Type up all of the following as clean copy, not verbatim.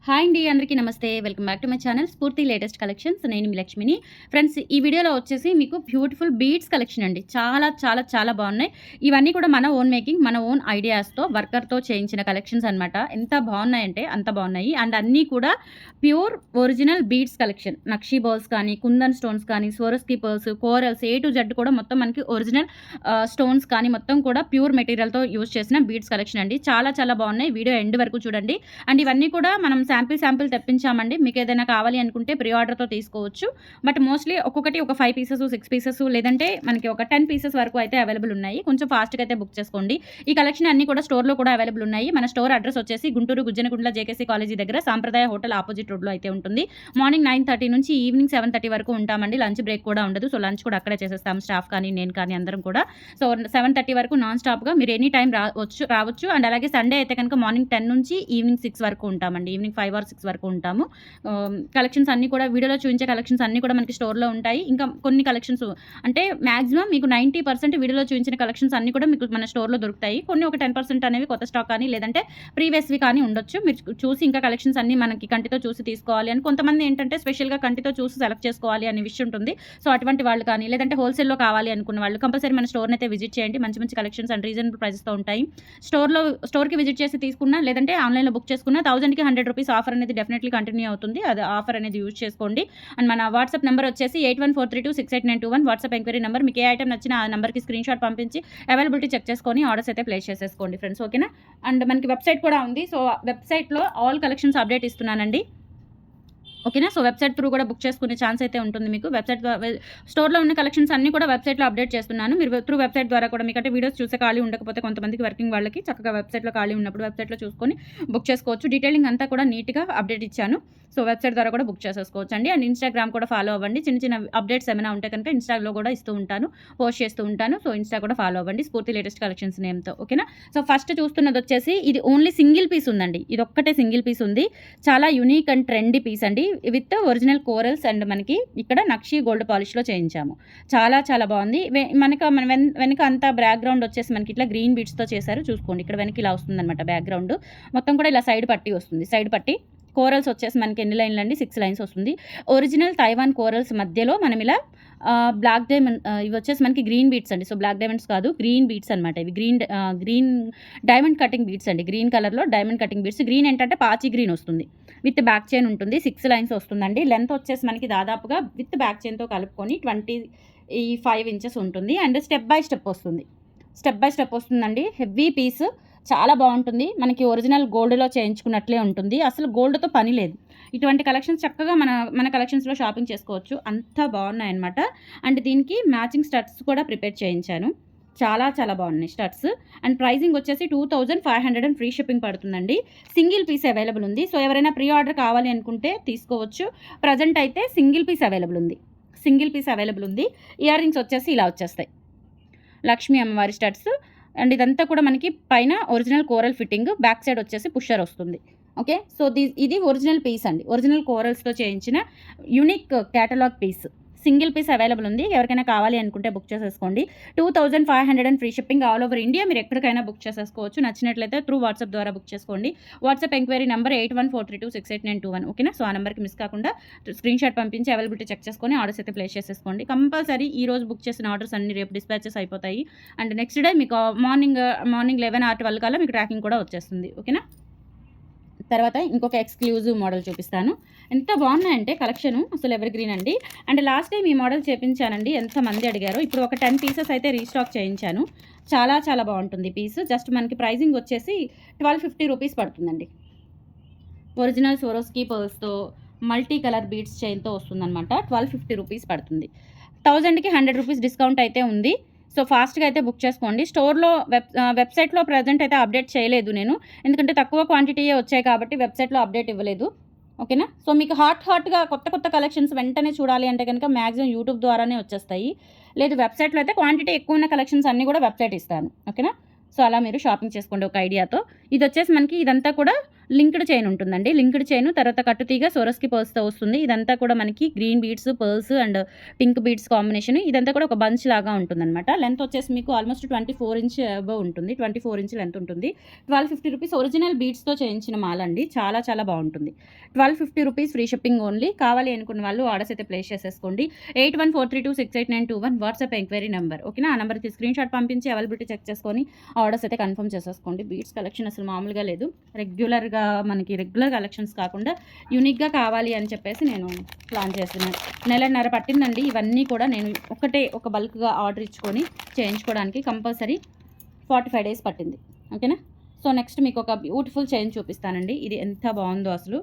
Hi అండి, అందరికీ నమస్తే. Welcome back to my channel స్ఫూర్తి లేటెస్ట్ కలెక్షన్స్. నేను మీ లక్ష్మిని. ఫ్రెండ్స్, ఈ వీడియోలో వచ్చేసి మీకు బ్యూటిఫుల్ బీడ్స్ కలెక్షన్ అండి. చాలా చాలా చాలా బాగున్నాయి. ఇవన్నీ కూడా మన ఓన్ మేకింగ్, మన ఓన్ ఐడియాస్తో వర్కర్తో చేయించిన కలెక్షన్స్ అనమాట. ఎంత బాగున్నాయంటే అంత బాగున్నాయి. అండ్ అన్నీ కూడా pure original beads collection. Nakshi balls కానీ, కుందన్ స్టోన్స్ కానీ, Swarovski pearls, corals, A to Z కూడా మొత్తం మనకి ఒరిజినల్ స్టోన్స్ కానీ మొత్తం కూడా ప్యూర్ మెటీరియల్తో యూజ్ చేసిన బీడ్స్ కలెక్షన్ అండి. చాలా చాలా బాగున్నాయి. వీడియో ఎండ్ వరకు చూడండి. అండ్ ఇవన్నీ కూడా మనం శాంపిల్ తెప్పించామండి. మీకు ఏదైనా కావాలి అనుకుంటే ప్రీ ఆర్డర్తో తీసుకోవచ్చు. బట్ మోస్ట్లీ ఒక్కొక్కటి ఒక 5 పీసెస్, 6 పీసెస్, లేదంటే మనకి ఒక 10 పీసెస్ వరకు అయితే అవైలబుల్ ఉన్నాయి. కొంచెం ఫాస్ట్గా అయితే బుక్ చేసుకోండి. ఈ కలెక్షన్ అన్ని కూడా స్టోర్లో కూడా అవైలబుల్ ఉన్నాయి. మన స్టోర్ అడ్రస్ వచ్చేసి గుంటూరు గుజ్జనగుండ్ల జేకేసీ కాలేజీ దగ్గర సాంప్రదాయ హోటల్ ఆపోజిట్ రోడ్లో అయితే ఉంటుంది. మార్నింగ్ 9:30 నుంచి ఈవినింగ్ 7:30 వరకు ఉంటామండి. లంచ్ బ్రేక్ కూడా ఉండదు. సో లంచ్ కూడా అక్కడే చేసేస్తాం, స్టాఫ్ కానీ నేను కానీ అందరం కూడా. సో 7:30 వరకు నాన్ స్టాప్గా మీరు ఎనీ టైం రావచ్చు. అండ్ అలాగే సండే అయితే కనుక మార్నింగ్ 10 నుంచి ఈవినింగ్ 6 వరకు ఉంటామండి. ఈవినింగ్ 5 or 6 వరకు ఉంటాము. కలెక్షన్స్ అన్నీ కూడా వీడియోలో చూపించే కలెక్షన్స్ అన్నీ కూడా మనకి స్టోర్లో ఉంటాయి. ఇంకా కొన్ని కలెక్షన్స్ అంటే మ్యాక్సిమం మీకు 90% వీడియోలో చూపించిన కలెక్షన్స్ అన్నీ కూడా మీకు మన స్టోర్లో దొరుకుతాయి. కొన్ని ఒక 10% అనేవి కొత్త స్టాక్ కానీ లేదంటే ప్రీవియస్వి కానీ ఉండొచ్చు. మీరు చూసి ఇంకా కలెక్షన్స్ అన్నీ మనకి కంటితో చూసి తీసుకోవాలి అని, కొంతమంది ఏంటంటే స్పెషల్గా కంటితో చూసి సెలెక్ట్ చేసుకోవాలి అనే విషయం ఉంటుంది. సో అటువంటి వాళ్ళు కానీ లేదంటే హోల్సేల్లో కావాలి అనుకున్న వాళ్ళు కంపల్సరీ మన స్టోర్ని అయితే విజిట్ చేయండి. మంచి మంచి కలెక్షన్స్ అండ్ రీజనబుల్ ప్రైసెస్తో ఉంటాయి. స్టోర్కి విజిట్ చేసి తీసుకున్నా లేదంటే ఆన్లైన్లో బుక్ చేసుకున్నా 1000కి 100 రూపీస్ ఆఫర్ అనేది డెఫినెట్లీ కంటిన్యూ అవుతుంది. అది ఆఫర్ అనేది యూజ్ చేసుకోండి. అండ్ మన వాట్సాప్ నెంబర్ వచ్చేసి 8143268921 వాట్సాప్ ఎంక్వైరీ నెంబర్. మీకు ఏ ఐటమ్ నచ్చినా ఆ నెంబర్కి స్క్రీన్ షాట్ పంపించి అవైలబిలిటీ చెక్ చేసుకొని ఆర్డర్స్ అయితే ప్లేస్ చేసేసుకోండి ఫ్రెండ్స్, ఓకేనా. అండ్ మనకి వెబ్సైట్ కూడా ఉంది. సో వెబ్సైట్లో ఆల్ కలెక్షన్స్ అప్డేట్ ఇస్తున్నానండి, ఓకేనా. సో వెబ్సైట్ త్రూ కూడా బుక్ చేసుకునే ఛాన్స్ అయితే ఉంటుంది మీకు. స్టోర్లో ఉన్న కలెక్షన్స్ అన్నీ కూడా వెబ్సైట్లో అప్డేట్ చేస్తున్నాను. మీరు త్రూ వెబ్సైట్ ద్వారా కూడా మీకంటే వీడియోస్ చూసే ఖాళీ ఉండకపోతే కొంతమందికి వర్కింగ్ వాళ్ళకి చక్కగా వెబ్సైట్లో ఖాళీ ఉన్నప్పుడు వెబ్సైట్లో చూసుకొని బుక్ చేసుకోవచ్చు. డీటెయిలింగ్ అంతా కూడా నీట్గా అప్డేట్ ఇచ్చాను. సో వెబ్సైట్ ద్వారా కూడా బుక్ చేసేసుకోవచ్చు అండి. అండ్ ఇన్స్టాగ్రామ్ కూడా ఫాలో అవ్వండి. చిన్న చిన్న అప్డేట్స్ ఏమైనా ఉంటే కనుక ఇన్స్టాగ్లో కూడా ఇస్తూ ఉంటాను, పోస్ట్ చేస్తూ ఉంటాను. సో ఇన్స్టా కూడా ఫాలో అవ్వండి స్ఫూర్తి లేటెస్ట్ కలెక్షన్స్ నేమ్తో, ఓకేనా. సో ఫస్ట్ చూస్తున్నది వచ్చేసి ఇది ఓన్లీ సింగిల్ పీస్ ఉందండి. ఇది ఒక్కటే సింగిల్ పీస్ ఉంది. చాలా యూనిక్ అండ్ ట్రెండీ పీస్ అండి. విత్ ఒరిజినల్ కోరల్స్ అండ్ మనకి ఇక్కడ నక్షీ గోల్డ్ పాలిష్లో చేయించాము. చాలా చాలా బాగుంది. మన వెనక అంతా బ్యాక్గ్రౌండ్ వచ్చేసి మనకి ఇట్లా గ్రీన్ బీడ్స్తో చేశారు. చూసుకోండి, ఇక్కడ వెనక ఇలా వస్తుందన్నమాట బ్యాక్గ్రౌండ్ మొత్తం కూడా ఇలా సైడ్ పట్టి వస్తుంది. సైడ్ పట్టి కోరల్స్ వచ్చేసి మనకి ఎన్ని లైన్లు అండి, 6 లైన్స్ వస్తుంది. ఒరిజినల్ తైవాన్ కోరల్స్ మధ్యలో మనం ఇలా బ్లాక్ డైమండ్, ఇవి వచ్చేసి మనకి గ్రీన్ బీడ్స్ అండి. సో బ్లాక్ డైమండ్స్ కాదు, గ్రీన్ బీడ్స్ అనమాట. ఇవి గ్రీన్ డైమండ్ కటింగ్ బీడ్స్ అండి. గ్రీన్ కలర్లో డైమండ్ కటింగ్ బీడ్స్. గ్రీన్ ఏంటంటే పాచి గ్రీన్ వస్తుంది. విత్ బ్యాక్ చైన్ ఉంటుంది. 6 లైన్స్ వస్తుందండి. లెంత్ వచ్చేసి మనకి దాదాపుగా విత్ బ్యాక్ చైన్తో కలుపుకొని 25 ఇంచెస్ ఉంటుంది. అండ్ స్టెప్ బై స్టెప్ వస్తుందండి. హెవీ పీస్, చాలా బాగుంటుంది. మనకి ఒరిజినల్ గోల్డ్లో చేయించుకున్నట్లే ఉంటుంది. అసలు గోల్డ్తో పని లేదు. ఇటువంటి కలెక్షన్స్ చక్కగా మన కలెక్షన్స్లో షాపింగ్ చేసుకోవచ్చు. అంత బాగున్నాయి అనమాట. అండ్ దీనికి మ్యాచింగ్ స్టడ్స్ కూడా ప్రిపేర్ చేయించాను. చాలా చాలా బాగున్నాయి స్టడ్స్. అండ్ ప్రైజింగ్ వచ్చేసి 2500 అండ్ ఫ్రీ షిప్పింగ్ పడుతుందండి. సింగిల్ పీస్ అవైలబుల్ ఉంది. సో ఎవరైనా ప్రీ ఆర్డర్ కావాలి అనుకుంటే తీసుకోవచ్చు. ప్రజెంట్ అయితే సింగిల్ పీస్ అవైలబుల్ ఉంది. ఇయర్ రింగ్స్ వచ్చేసి ఇలా వచ్చేస్తాయి, లక్ష్మీ అమ్మవారి స్టడ్స్. అండ్ ఇదంతా కూడా మనకి పైన original coral fitting, back side వచ్చేసి పుషర్ వస్తుంది, ఓకే. సో ఇది ఒరిజినల్ పీస్ అండి. ఒరిజినల్ కోరల్స్తో చేయించిన unique catalogue piece. Single piece available ఉంది. ఎవరికైనా కావాలి అనుకుంటే బుక్ చేసేసుకోండి. 2500 and free shipping all over India. మీరు ఎక్కడికైనా బుక్ చేసేసుకోవచ్చు. నచ్చినట్లయితే త్రూ వాట్సాప్ ద్వారా బుక్ చేసుకోండి. వాట్సాప్ ఎంక్వైరీ నెంబర్ 8143268921, ఓకేనా. సో ఆ నెంబర్కి మిస్ కాకుండా స్క్రీన్ షాట్ పంపించి అవైలబిలిటీ చెక్ చేసుకొని ఆర్డర్స్ అయితే ప్లేస్ చేసేసుకోండి. కంపల్సరీ ఈ రోజు బుక్ చేసిన ఆర్డర్స్ అన్ని రేపు డిస్పాచెస్ అయిపోతాయి. అండ్ నెక్స్ట్ డే మీకు మార్నింగ్ 11 or 12 కల్లా మీకు ట్రాకింగ్ కూడా వచ్చేస్తుంది, ఓకేనా. తర్వాత ఇంకొక ఎక్స్క్లూజివ్ మోడల్ చూపిస్తాను. ఎంత బాగున్నాయంటే కలెక్షన్ అసలు ఎవర్ గ్రీన్ అండి. అండ్ లాస్ట్ టైం ఈ మోడల్ చేయించానండి, ఎంతమంది అడిగారో. ఇప్పుడు ఒక 10 పీసెస్ అయితే రీస్టాక్ చేయించాను. చాలా చాలా బాగుంటుంది పీస్. జస్ట్ మనకి ప్రైజింగ్ వచ్చేసి 1250 రూపీస్ పడుతుందండి. ఒరిజినల్ స్వరోస్కీ పర్ల్స్తో మల్టీ కలర్ బీడ్స్ చైన్తో వస్తుందన్నమాట. 1250 రూపీస్ పడుతుంది. 1000కి 100 రూపీస్ డిస్కౌంట్ అయితే ఉంది. సో ఫాస్ట్గా అయితే బుక్ చేసుకోండి. స్టోర్లో వెబ్సైట్లో ప్రజెంట్ అయితే అప్డేట్ చేయలేదు నేను, ఎందుకంటే తక్కువ క్వాంటిటీయే వచ్చాయి కాబట్టి వెబ్సైట్లో అప్డేట్ ఇవ్వలేదు, ఓకేనా. సో మీకు హాట్గా కొత్త కలెక్షన్స్ వెంటనే చూడాలి అంటే కనుక మ్యాక్సిమం యూట్యూబ్ ద్వారానే వచ్చేస్తాయి. లేదు వెబ్సైట్లో అయితే క్వాంటిటీ ఎక్కువ ఉన్న కలెక్షన్స్ అన్నీ కూడా వెబ్సైట్ ఇస్తాను, ఓకేనా. సో అలా మీరు షాపింగ్ చేసుకోండి ఒక ఐడియాతో. ఇది వచ్చేసి మనకి ఇదంతా కూడా లింక్డ్ చైన్ ఉంటుందండి. లింక్డ్ చైన్ తర్వాత కట్టుతీగ సొరస్కి పర్ల్స్‌తో వస్తుంది. ఇదంతా కూడా మనకి green beads, pearls and pink beads combination. ఇదంతా కూడా ఒక బంచ్ లాగా ఉంటుందనమాట. లెంత్ వచ్చేసి మీకు ఆల్మోస్ట్ 24 ఇంచ్ అబోవ్ ఉంటుంది. 24 ఇంచ్ లెంత్ ఉంటుంది. 1250 రూపీస్ ఒరిజినల్ బీడ్స్‌తో చేయించిన మాల అండి. చాలా చాలా బాగుంటుంది. 1250 రూపీస్ ఫ్రీ షిప్పింగ్ ఓన్లీ. కావాలి అనుకున్న వాళ్ళు ఆర్డర్స్ అయితే ప్లేస్ చేసేసుకోండి. 8143268921 వాట్సాప్ ఎంక్వైరీ నెంబర్. ఓకేనా? ఆ నెంబర్కి స్క్రీన్ షాట్ పంపించి అవైలబిలిటీ చెక్ చేసుకొని ఆర్డర్స్ అయితే కన్ఫర్మ్ చేసేసుకోండి. బీడ్స్ కలెక్షన్ అసలు మామూలుగా లేదు. రెగ్యులర్ కలెక్షన్స్ కాకుండా యూనిక్గా కావాలి అని చెప్పేసి నేను ప్లాన్ చేస్తున్నాను. నెలన్నర పట్టిందండి ఇవన్నీ కూడా నేను ఒక బల్క్గా ఆర్డర్ ఇచ్చుకొని చేయించుకోవడానికి కంపల్సరీ 45 డేస్ పట్టింది. ఓకేనా? సో నెక్స్ట్ మీకు ఒక బ్యూటిఫుల్ చైన్ చూపిస్తానండి. ఇది ఎంత బాగుందో అసలు.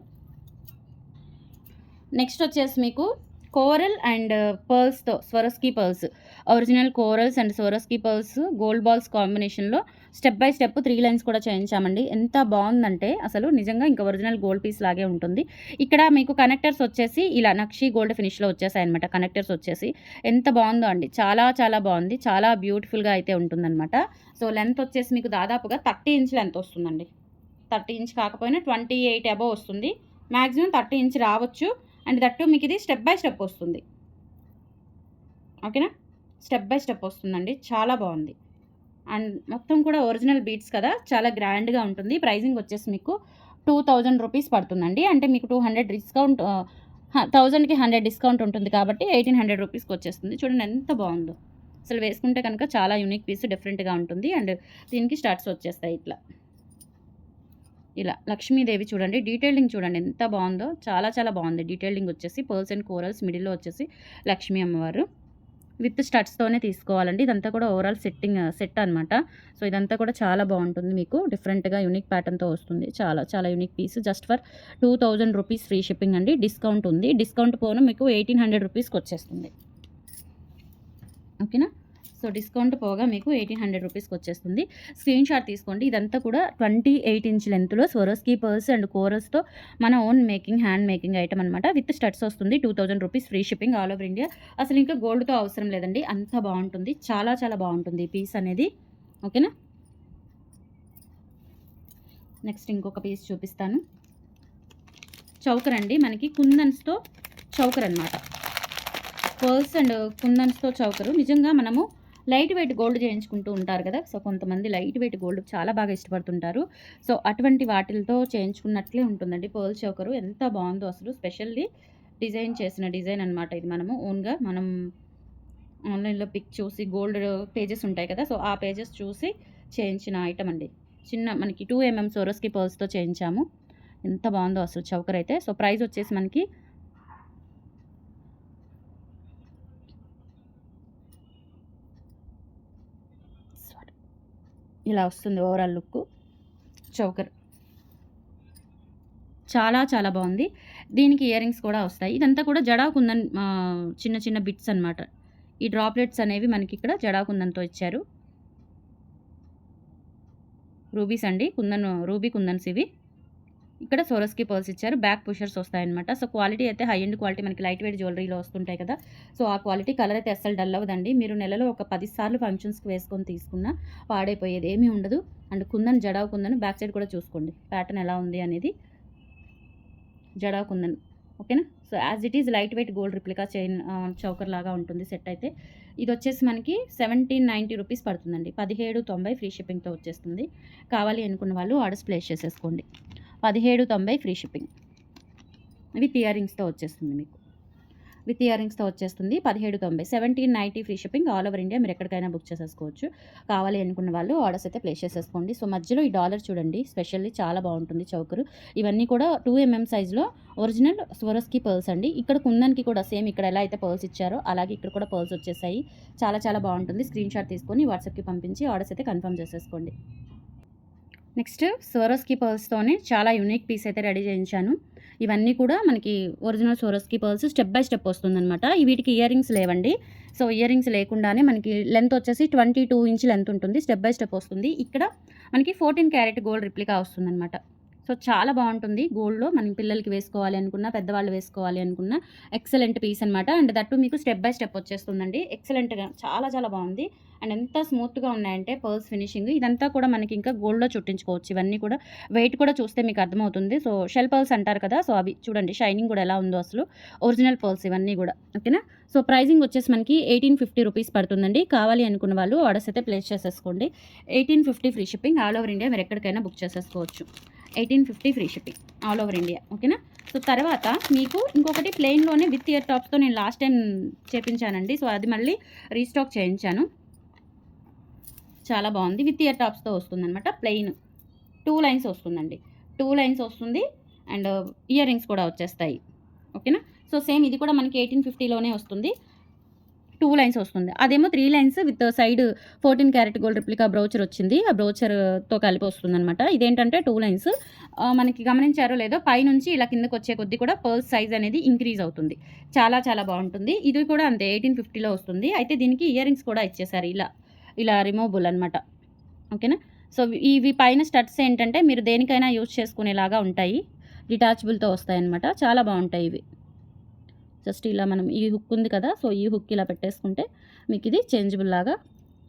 నెక్స్ట్ వచ్చేసి మీకు కోరల్ అండ్ పర్ల్స్‌తో Swarovski pearls, original corals and Swarovski pearls gold balls కాంబినేషన్‌లో స్టెప్ బై స్టెప్ 3 లైన్స్ కూడా చేయించామండి. ఎంత బాగుందంటే అసలు నిజంగా ఇంకా ఒరిజినల్ గోల్డ్ పీస్ లాగే ఉంటుంది. ఇక్కడ మీకు కనెక్టర్స్ వచ్చేసి ఇలా నక్షి గోల్డ్ ఫినిష్‌లో వచ్చేసాయన్నమాట. కనెక్టర్స్ వచ్చేసి ఎంత బాగుందో అండి. చాలా చాలా బాగుంది. చాలా బ్యూటిఫుల్‌గా అయితే ఉంటుందన్నమాట. సో లెంత్ వచ్చేసి మీకు దాదాపుగా 30 ఇంచ్ లెంత్ వస్తుందండి. 30 ఇంచ్ కాకపోయినా 28 అబోవ్ వస్తుంది. మ్యాక్సిమం 30 ఇంచ్ రావచ్చు. అండ్ దట్టు మీకు ఇది స్టెప్ బై స్టెప్ వస్తుంది. ఓకేనా? స్టెప్ బై స్టెప్ వస్తుందండి. చాలా బాగుంది. అండ్ మొత్తం కూడా ఒరిజినల్ బీడ్స్ కదా, చాలా గ్రాండ్గా ఉంటుంది. ప్రైజింగ్ వచ్చేసి మీకు 2000 రూపీస్ పడుతుందండి. అంటే మీకు 200 డిస్కౌంట్ 1000కి 100 డిస్కౌంట్ ఉంటుంది కాబట్టి 1800 రూపీస్కి వచ్చేస్తుంది. చూడండి ఎంత బాగుందో అసలు. వేసుకుంటే కనుక చాలా యూనిక్ పీస్, డిఫరెంట్గా ఉంటుంది. అండ్ దీనికి స్టార్ట్స్ వచ్చేస్తాయి ఇలా లక్ష్మీదేవి చూడండి. డీటెయిలింగ్ చూడండి ఎంత బాగుందో. చాలా చాలా బాగుంది. డీటెయిలింగ్ వచ్చేసి పర్ల్స్ అండ్ కోరల్స్, మిడిల్లో వచ్చేసి లక్ష్మీ అమ్మవారు విత్ స్టడ్స్‌తోనే తీసుకోవాలండి. ఇదంతా కూడా ఓవరాల్ సెట్ అనమాట. సో ఇదంతా కూడా చాలా బాగుంటుంది. మీకు డిఫరెంట్‌గా యూనిక్ ప్యాటర్న్‌తో వస్తుంది. చాలా చాలా unique piece. Just for 2000 rupees free shipping అండి. డిస్కౌంట్ ఉంది. డిస్కౌంట్ పోను మీకు 1800 రూపీస్కి వచ్చేస్తుంది. ఓకేనా? సో డిస్కౌంట్ పోగా మీకు 1800 రూపీస్కి వచ్చేస్తుంది. స్క్రీన్ షాట్ తీసుకోండి. ఇదంతా కూడా 28 ఇంచ్ లెంత్లో స్వరోస్కీ పర్ల్స్ అండ్ కోరల్స్తో మన ఓన్ హ్యాండ్ మేకింగ్ ఐటమ్ అనమాట. విత్ స్టడ్స్ వస్తుంది. 2000 rupees free shipping all over India. అసలు ఇంకా గోల్డ్తో అవసరం లేదండి. అంత బాగుంటుంది. చాలా చాలా బాగుంటుంది ఈ పీస్ అనేది. ఓకేనా? నెక్స్ట్ ఇంకొక పీస్ చూపిస్తాను. చౌకర్ అండి. మనకి కుందన్స్తో చౌకర్ అనమాట. Pearls and కుందన్స్తో choker. నిజంగా మనము లైట్ వెయిట్ గోల్డ్ చేయించుకుంటూ ఉంటారు కదా. సో కొంతమంది లైట్ వెయిట్ గోల్డ్ చాలా బాగా ఇష్టపడుతుంటారు. సో అటువంటి వాటిలతో చేయించుకున్నట్లే ఉంటుందండి పర్ల్ చౌకరు. ఎంత బాగుందో అసలు. స్పెషల్లీ డిజైన్ చేసిన డిజైన్ అనమాట ఇది. మనం ఆన్లైన్లో పిక్ చూసి గోల్డ్ పేజెస్ ఉంటాయి కదా. సో ఆ పేజెస్ చూసి చేయించిన ఐటమ్ అండి. మనకి 2 mm సోరోస్కీ పర్ల్స్తో చేయించాము. ఎంత బాగుందో అసలు చౌకర్ అయితే. సో ప్రైస్ వచ్చేసి మనకి ఇలా వస్తుంది ఓవరాల్ లుక్. చౌకర్ చాలా చాలా బాగుంది. దీనికి ఇయర్ రింగ్స్ కూడా వస్తాయి. ఇదంతా కూడా జడా కుందన్ చిన్న చిన్న బిట్స్ అనమాట. ఈ డ్రాప్లెట్స్ అనేవి మనకి ఇక్కడ జడా కుందన్తో ఇచ్చారు. రూబీస్ అండి. రూబీ కుందన్స్ ఇవి. ఇక్కడ సోరోస్కీ పర్ల్స్ ఇచ్చారు. బ్యాక్ పుషర్స్ వస్తాయన్నమాట. సో క్వాలిటీ అయితే హై ఎండ్ క్వాలిటీ, మనకి లైట్ వెయిట్ జ్యువెలరీలో వస్తుంటాయి కదా. సో ఆ క్వాలిటీ. కలర్ అయితే అస్సలు డల్ అవ్వదండి. మీరు నెలలో ఒక 10 సార్లు ఫంక్షన్స్కి వేసుకొని తీసుకున్నా పాడైపోయేది ఏమీ ఉండదు. And jadau kundan back side కూడా చూసుకోండి ప్యాటర్న్ ఎలా ఉంది అనేది. జడావ్ కుందన్. ఓకేనా? So as it is light weight gold replica chain choker లాగా ఉంటుంది సెట్ అయితే. ఇది వచ్చేసి మనకి 1790 రూపీస్ పడుతుందండి. 1790 ఫ్రీ షిప్పింగ్తో వచ్చేస్తుంది. కావాలి అనుకున్న వాళ్ళు ఆర్డర్స్ ప్లేస్ చేసేసుకోండి. 1790 ఫ్రీ షిప్పింగ్. విత్ ఇయర్ రింగ్స్తో వచ్చేస్తుంది మీకు. 1790 1790 free shipping all over India. మీరు ఎక్కడికైనా బుక్ చేసేసుకోవచ్చు. కావాలి అనుకున్న వాళ్ళు ఆర్డర్స్ అయితే ప్లేస్ చేసేసుకోండి. సో మధ్యలో ఈ డాలర్ చూడండి. స్పెషల్లీ చాలా బాగుంటుంది చౌకరు. ఇవన్నీ కూడా 2 mm సైజులో ఒరిజినల్ స్వరోస్కీ పర్ల్స్ అండి. ఇక్కడ కుందన్కి కూడా సేమ్ ఇక్కడ ఎలా అయితే పర్ల్స్ ఇచ్చారో అలాగే ఇక్కడ కూడా పర్ల్స్ వచ్చేసాయి. చాలా చాలా బాగుంటుంది. స్క్రీన్ షాట్ తీసుకొని వాట్సాప్కి పంపించి ఆర్డర్స్ అయితే కన్ఫర్మ్ చేసేసుకోండి. నెక్స్ట్ స్వరోస్కీ పర్ల్స్తోనే చాలా యూనిక్ పీస్ అయితే రెడీ చేయించాను. ఇవన్నీ కూడా మనకి original Swarovski pearls step by step వస్తుందన్నమాట. వీటికి ఇయర్ రింగ్స్ లేవండి. సో ఇయర్ రింగ్స్ లేకుండానే మనకి లెంత్ వచ్చేసి 22 ఇంచ్ లెంత్ ఉంటుంది. స్టెప్ బై స్టెప్ వస్తుంది. ఇక్కడ మనకి 14 క్యారెట్ గోల్డ్ రిప్లికా వస్తుందన్నమాట. సో, చాలా బావుంటుంది. గోల్డ్‌లో మనం పిల్లలకి వేసుకోవాలి అనుకున్నా, పెద్దవాళ్ళు వేసుకోవాలి అనుకున్నా ఎక్సలెంట్ పీస్ అనమాట. అండ్ దట్ మీకు స్టెప్ బై స్టెప్ వచ్చేస్తుందండి. ఎక్సలెంట్‌గా చాలా చాలా బావుంది. అండ్ ఎంత స్మూత్‌గా ఉన్నాయంటే పర్ల్స్ ఫినిషింగ్ ఇదంతా కూడా మనకి ఇంకా గోల్డ్‌లో చుట్టించుకోవచ్చు. ఇవన్నీ కూడా వెయిట్ కూడా చూస్తే మీకు అర్థమవుతుంది. సో, షెల్ పర్ల్స్ అంటారు కదా! సో, అవి చూడండి షైనింగ్ కూడా ఎలా ఉందో అసలు. ఒరిజినల్ పర్ల్స్ ఇవన్నీ గూడా. ఓకేనా? సో, ప్రైజింగ్ వచ్చేసి మనకి 1850 రూపీస్ పడుతుందండి. కావాలి అనుకున్న వాళ్ళు ఆర్డర్స్ అయితే ప్లేస్ చేసేసుకోండి. 1850 free shipping all over India మీరు ఎక్కడికైనా బుక్ చేసేసుకోవచ్చు. 1850 free shipping all over India. ఓకేనా? సో, తర్వాత మీకు ఇంకొకటి ప్లెయిన్‌లోనే విత్ ఇయర్ టాప్స్‌తో నేను లాస్ట్ టైం చేపించానండి. సో, అది మళ్ళీ రీస్టాక్ చేయించాను. చాలా బావుంది. విత్ ఇయర్ టాప్స్‌తో వస్తుందనమాట. ప్లెయిన్ 2 లైన్స్ వస్తుందండి. 2 లైన్స్ వస్తుంది. అండ్ ఇయర్ రింగ్స్ కూడా వచ్చేస్తాయి. ఓకేనా? సో, సేమ్ ఇది కూడా మనకి 1850లోనే వస్తుంది. 2 లైన్స్ వస్తుంది. అదేమో 3 lines with side 14 carat gold replica brochure వచ్చింది. ఆ బ్రౌచర్‌తో కలిపి వస్తుందనమాట. ఇదేంటంటే 2 లైన్స్ మనకి గమనించారో లేదో పైనుంచి ఇలా కిందకొచ్చే కొద్దీ కూడా పర్ల్స్ సైజ్ అనేది ఇంక్రీజ్ అవుతుంది. చాలా చాలా బావుంటుంది. ఇది కూడా అంతే 1850లో వస్తుంది. అయితే దీనికి ఇయర్ రింగ్స్ కూడా ఇచ్చేసారు ఇలా. ఇలా రిమూవబుల్ అనమాట. ఓకేనా? సో, ఇవి పైన స్టడ్స్ ఏంటంటే మీరు దేనికైనా యూజ్ చేసుకునేలాగా ఉంటాయి. డిటాచబుల్‌తో వస్తాయన్నమాట. చాలా బావుంటాయి ఇవి. జస్ట్ ఇలా మనం ఈ హుక్ ఉంది కదా! సో, ఈ హుక్ ఇలా పెట్టేసుకుంటే మీకిది చేంజబుల్ లాగా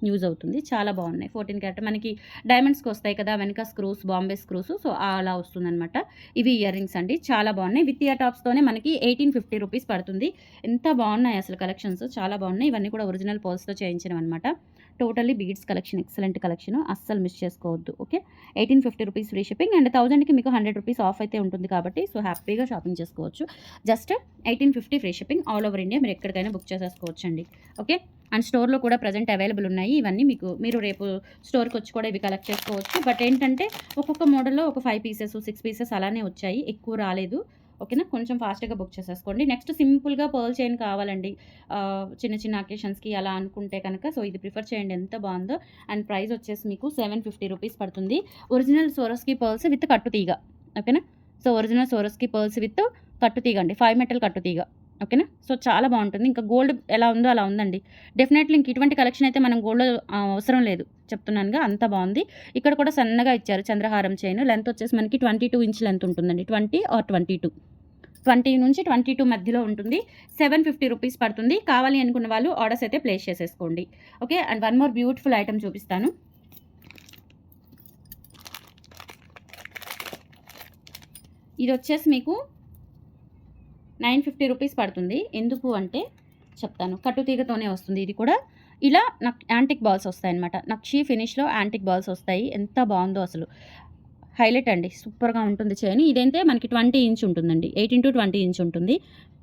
యూజ్ అవుతుంది. చాలా బావున్నాయి. 14 క్యారెట్ మనకి డైమండ్స్‌కొస్తాయి కదా! వెనక స్క్రూస్, బాంబే స్క్రూస్. సో, అలా వస్తుందనమాట. ఇవి ఇయర్ రింగ్స్ అండి. చాలా బావున్నాయి. విత్ ఇయర్ టాప్స్‌తోనే మనకి 1850 రూపీస్ పడుతుంది. ఎంత బావున్నాయి అసలు కలెక్షన్స్. చాలా బావున్నాయి. ఇవన్నీ కూడా ఒరిజినల్ పర్ల్స్‌తో చేయించినవనమాట. Totally beads collection excellent collection. అస్సలు మిస్ చేసుకోవద్దు. Okay. 1850 rupees free shipping and 1000కి మీకు 100 రూపీస్ ఆఫ్ అయితే ఉంటుంది కాబట్టి సో, హ్యాపీగా షాపింగ్ చేసుకోవచ్చు. Just 1850 free shipping all over India మీరు ఎక్కడికైనా బుక్ చేసేసుకోవచ్చండి. ఓకే. అండ్ స్టోర్‌లో కూడా ప్రెజెంట్ అవైలబుల్ ఉన్నాయి. ఇవన్నీ మీరు రేపు స్టోర్‌కొచ్చి కూడా ఇవి కలెక్ట్ చేసుకోవచ్చు. బట్ ఏంటంటే ఒక్కొక్క మోడల్‌లో ఒక 5 పీసెస్, 6 పీసెస్ అలానే వచ్చాయి. ఎక్కువ రాలేదు. ఓకేనా? కొంచెం ఫాస్ట్‌గా బుక్ చేసేసుకోండి. నెక్స్ట్ సింపుల్‌గా పర్ల్ చైన్ కావాలండి. చిన్న చిన్న అకేషన్స్‌కి అలా అనుకుంటే కనుక సో, ఇది ప్రిఫర్ చేయండి ఎంత బావుందో. అండ్ ప్రైస్ వచ్చేసి మీకు 750 రూపీస్ పడుతుంది. ఒరిజినల్ సోరోస్‌కి పర్ల్స్ విత్ కట్టుతీగ. ఓకేనా? So, original Swarovski pearls with కట్టుతీగ అండి. 5 మెటల్ కట్టుతీగ. ఓకేనా? సో, చాలా బావుంటుంది. ఇంకా గోల్డ్ ఎలా ఉందో అలా ఉందండి. డెఫినెట్‌లీ ఇంక ఇటువంటి కలెక్షన్ అయితే మనం గోల్డ్‌లో అవసరం లేదు. చెప్తున్నానుగా అంత బావుంది. ఇక్కడ కూడా సన్నగా ఇచ్చారు చంద్రహారం చైన్. లెంత్ వచ్చేసి మనకి 22 ఇంచ్ లెంత్ ఉంటుందండి. 20 ఆర్ 22. 20 నుంచి 22 మధ్యలో ఉంటుంది. 750 రూపీస్ పడుతుంది. కావాలి అనుకున్న వాళ్ళు ఆర్డర్స్ అయితే ప్లేస్ చేసేసుకోండి. Okay. And one more beautiful item చూపిస్తాను. ఇదొచ్చేసి మీకు 950 రూపీస్ పడుతుంది. ఎందుకు అంటే చెప్తాను. కట్టుతీగతోనే వస్తుంది ఇది కూడా. ఇలా యాంటిక్ బాల్స్ వస్తాయన్నమాట. నక్షి ఫినిష్‌లో యాంటిక్ బాల్స్ వస్తాయి. ఎంత బావుందో అసలు. హైలైట్ అండి. సూపర్‌గా ఉంటుంది చైన్. ఇదైతే మనకి 20 ఇంచ్ ఉంటుందండి. 18-20 ఇంచ్ ఉంటుంది.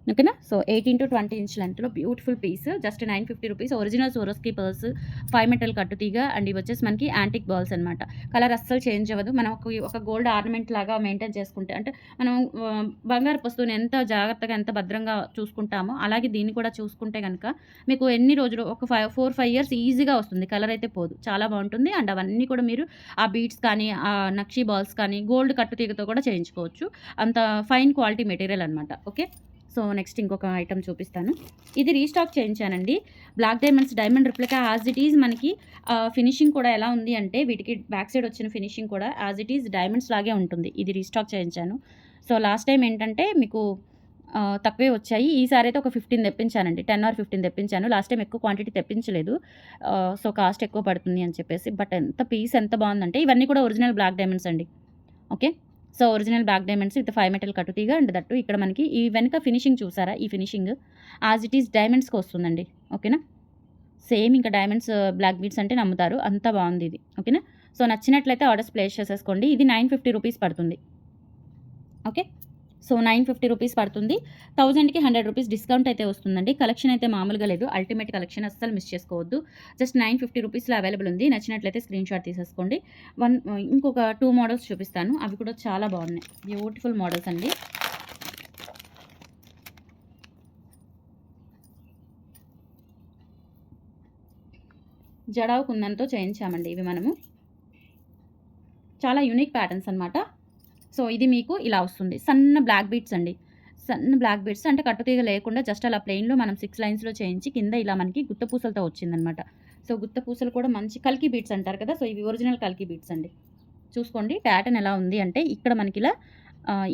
ఓకేనా? సో, 18-20 ఇంచ్ లెంత్‌లో beautiful piece. Just 950 rupees. Original Swarovski pearls, 5 metal కట్టుతీగ అండ్ ఇవొచ్చేసి మనకి యాంటిక్ బాల్స్ అనమాట. కలర్ అస్సలు చేంజ్ అవ్వదు. మనం ఒక గోల్డ్ ఆర్నమెంట్ లాగా మెయింటైన్ చేసుకుంటే అంటే మనం బంగారపు వస్తువుని ఎంత జాగ్రత్తగా, ఎంత భద్రంగా చూసుకుంటామో అలాగే దీన్ని కూడా చూసుకుంటే గనక మీకు ఎన్ని రోజులు ఒక 4, 5 ఇయర్స్ ఈజీగా వస్తుంది. కలర్ అయితే పోదు. చాలా బావుంటుంది. అండ్ అవన్నీ కూడా మీరు ఆ బీడ్స్ కానీ, ఆ నక్షి బాల్స్ కానీ గోల్డ్ కట్టుతీగతో కూడా చేయించుకోవచ్చు. అంత ఫైన్ క్వాలిటీ మెటీరియల్ అనమాట. ఓకే. సో, నెక్స్ట్ ఇంకొక ఐటెమ్ చూపిస్తాను. ఇది రీస్టాక్ చేయించానండి. Black diamond replica as it is మనకి ఫినిషింగ్ కూడా ఎలా ఉంది అంటే వీటికి బ్యాక్ సైడ్ వచ్చిన ఫినిషింగ్ కూడా యాజ్ ఇట్ ఈజ్ డైమండ్స్ లాగే ఉంటుంది. ఇది రీస్టాక్ చేయించాను. సో, లాస్ట్ టైం ఏంటంటే మీకు తక్కువే వచ్చాయి. ఈసారి అయితే ఒక 15 తెప్పించానండి. 10 ఆర్ 15 తెప్పించాను. లాస్ట్ టైం ఎక్కువ క్వాంటిటీ తెప్పించలేదు. సో, కాస్ట్ ఎక్కువ పడుతుంది అని చెప్పేసి. బట్ పీస్ ఎంత బావుందంటే ఇవన్నీ కూడా ఒరిజినల్ బ్లాక్ డైమండ్స్ అండి. Okay. So, original black diamonds with 5 metal కట్టుతీగ అండ్ దట్టు ఇక్కడ మనకి ఈ వెనక ఫినిషింగ్ చూసారా? ఈ ఫినిషింగ్ యాజ్ ఇట్ ఈజ్ డైమండ్స్‌కి వస్తుందండి. ఓకేనా? సేమ్ ఇంకా డైమండ్స్ బ్లాక్ బీడ్స్ అంటే నమ్ముతారు. అంత బావుంది ఇది. ఓకేనా? సో, నచ్చినట్లయితే ఆర్డర్స్ ప్లేస్ చేసేసుకోండి. ఇది 950 రూపీస్ పడుతుంది. ఓకే. సో, 950 రూపీస్ పడుతుంది. 1000కి 100 రూపీస్ డిస్కౌంట్ అయితే వస్తుందండి. కలెక్షన్ అయితే మామూలుగా లేదు. అల్టిమేట్ కలెక్షన్ అస్సలు మిస్ చేసుకోవద్దు. జస్ట్ 950 రూపీస్‌లో అవైలబుల్ ఉంది. నచ్చినట్లయితే స్క్రీన్‌షాట్ తీసేసుకోండి. ఇంకొక 2 మోడల్స్ చూపిస్తాను. అవి కూడా చాలా బాగున్నాయి. బ్యూటిఫుల్ మోడల్స్ అండి. జడావు కుందన్‌తో చేయించామండి ఇవి మనము. చాలా యూనిక్ ప్యాటర్న్స్ అనమాట. సో, ఇది మీకు ఇలా వస్తుంది. సన్న బ్లాక్ బీడ్స్ అండి. సన్న బ్లాక్ బీడ్స్ అంటే కట్టుతీగ లేకుండా జస్ట్ అలా ప్లెయిన్‌లో మనం 6 లైన్స్‌లో చేయించి కింద ఇలా మనకి గుత్త పూసలతో వచ్చిందనమాట. సో, గుత్త పూసలు కూడా మంచి కల్కి బీడ్స్ అంటారు కదా! సో, ఇవి ఒరిజినల్ కల్కి బీడ్స్ అండి. చూసుకోండి ప్యాటర్న్ ఎలా ఉంది అంటే ఇక్కడ మనకి ఇలా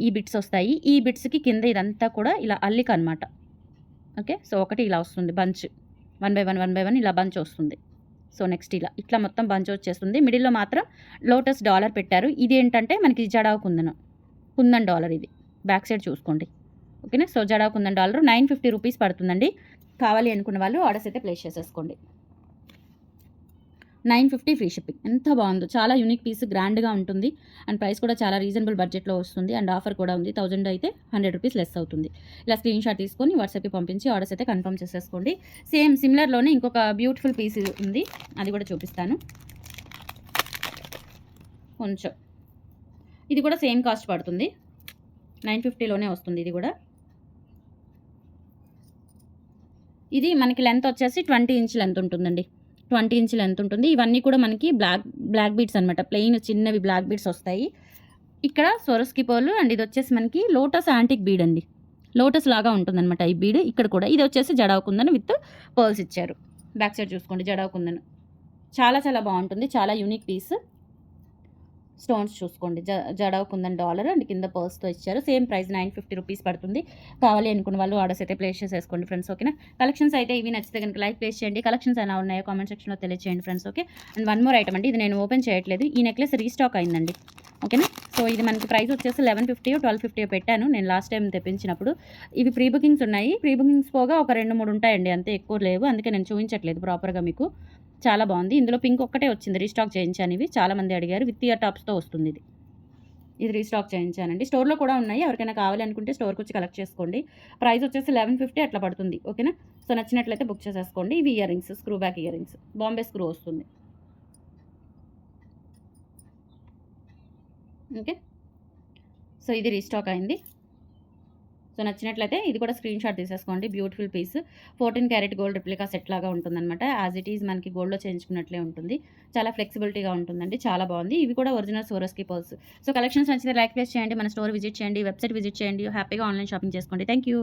ఈ బిట్స్ వస్తాయి. ఈ బిట్స్‌కి కింద ఇదంతా కూడా ఇలా అల్లిక అనమాట. ఓకే. సో, ఒకటి ఇలా వస్తుంది బంచ్. 1 బై 1, 1 బై 1 ఇలా బంచ్ వస్తుంది. సో, నెక్స్ట్ ఇట్లా మొత్తం బంచ్ వచ్చేస్తుంది. మిడిల్‌లో మాత్రం లోటస్ డాలర్ పెట్టారు. ఇదేంటంటే మనకి జడావు కుందన్ డాలర్ ఇది. బ్యాక్ సైడ్ చూసుకోండి. ఓకేనా. So, jadau kundan dollar 950 rupees పడుతుందండి. కావాలి అనుకున్న వాళ్ళు ఆర్డర్స్ అయితే ప్లేస్ చేసేసుకోండి. 950 ఫ్రీ షిప్పింగ్. ఎంత బాగుందో, చాలా యూనిక్ పీస్, గ్రాండ్గా ఉంటుంది అండ్ ప్రైస్ కూడా చాలా రీజనబుల్ బడ్జెట్లో వస్తుంది అండ్ ఆఫర్ కూడా ఉంది. 1000 అయితే 100 రూపీస్ లెస్ అవుతుంది. ఇలా స్క్రీన్ షాట్ తీసుకొని వాట్సాప్కి పంపించి ఆర్డర్స్ అయితే కన్ఫర్మ్ చేసేసుకోండి. సేమ్ సిమిలర్లోనే ఇంకొక బ్యూటిఫుల్ పీస్ ఉంది, అది కూడా చూపిస్తాను. కొంచెం ఇది కూడా సేమ్ కాస్ట్ పడుతుంది, 950లోనే వస్తుంది. ఇది కూడా ఇది మనకి లెంత్ వచ్చేసి 20 ఇంచ్ లెంత్ ఉంటుందండి. 20 ఇంచ్ లెంత్ ఉంటుంది. ఇవన్నీ కూడా మనకి బ్లాక్ బీడ్స్ అనమాట. ప్లెయిన్ చిన్నవి బ్లాక్ బీడ్స్ వస్తాయి. ఇక్కడ సొరస్కి పర్ల్ అండ్ ఇది వచ్చేసి మనకి లోటస్ యాంటిక్ బీడ్ అండి. లోటస్ లాగా ఉంటుందన్నమాట ఈ బీడ్. ఇక్కడ కూడా ఇది వచ్చేసి జడావు కుందన్ విత్ పర్ల్స్ ఇచ్చారు. బ్యాక్ సైడ్ చూసుకోండి జడావు కుందన్. చాలా చాలా బాగుంటుంది, చాలా యూనిక్ పీస్. స్టోన్స్ చూసుకోండి, జడావు కుందన్ డాలర్ అండ్ కింద పర్స్తో ఇచ్చారు. సేమ్ ప్రైస్ 950 రూపీస్ పడుతుంది. కావాలి అనుకున్న వాళ్ళు ఆర్డర్స్ అయితే ప్లేస్ చేసేసుకోండి ఫ్రెండ్స్. ఓకేనా. కలెక్షన్స్ అయితే ఇవి నచ్చితే కనుక లైక్ ప్లేస్ చేయండి. కలెక్షన్స్ ఎలా ఉన్నాయో కామెంట్ సెక్షన్లో తెలియజేయండి friends. Okay. And one more item అండి, ఇది నేను ఓపెన్ చేయట్లేదు. ఈ నెక్లెస్ రీస్టాక్ అయిందండి. ఓకేనా. సో, ఇది మనకి ప్రైస్ వచ్చేసి 1150 1250 పెట్టాను నేను లాస్ట్ టైం తెప్పించినప్పుడు. ఇవి ప్రీ బుకింగ్స్ ఉన్నాయి. ప్రీ బుకింగ్స్ పోగా ఒక 2-3 ఉంటాయండి, అంతే, ఎక్కువ లేవు. అందుకే నేను చూపించట్లేదు ప్రాపర్గా మీకు. చాలా బాగుంది. ఇందులో పింక్ ఒక్కటే వచ్చింది, రీస్టాక్ చేయించాను. ఇవి చాలామంది అడిగారు. విత్ ఇయర్ టాప్స్తో వస్తుంది. ఇది రీస్టాక్ చేయించానండి. స్టోర్లో కూడా ఉన్నాయి, ఎవరికైనా కావాలి అనుకుంటే స్టోర్కి వచ్చి కలెక్ట్ చేసుకోండి. ప్రైస్ వచ్చేసి 1150 అట్లా పడుతుంది. ఓకేనా. సో, నచ్చినట్లయితే బుక్ చేసేసుకోండి. ఇవి ear rings, screw back ear rings, Bombay screw వస్తుంది. ఓకే. సో, ఇది రీస్టాక్ అయింది. సో, నచ్చినట్లయితే ఇది కూడా స్క్రీన్ షాట్ తీసేసుకోండి. Beautiful piece, 14 carat gold replica set లాగా ఉంటుందన్నమాట. యాజ్ ఇట్ ఈజ్ మనకి గోల్డ్లో చేయించుకున్నట్లే ఉంటుంది. చాలా ఫ్లెక్సిబిలిటీగా ఉంటుందండి, చాలా బాగుంది. ఇవి కూడా ఒరిజినల్ సోరస్కి పర్ల్స్. సో, కలెక్షన్స్ నచ్చితే లైక్ ప్లేస్ చేయండి, మన స్టోర్ విజిట్ చేయండి, వెబ్సైట్ విజిట్ చేయండి, హ్యాపీగా ఆన్లైన్ షాపింగ్ చేసుకోండి. Thank you.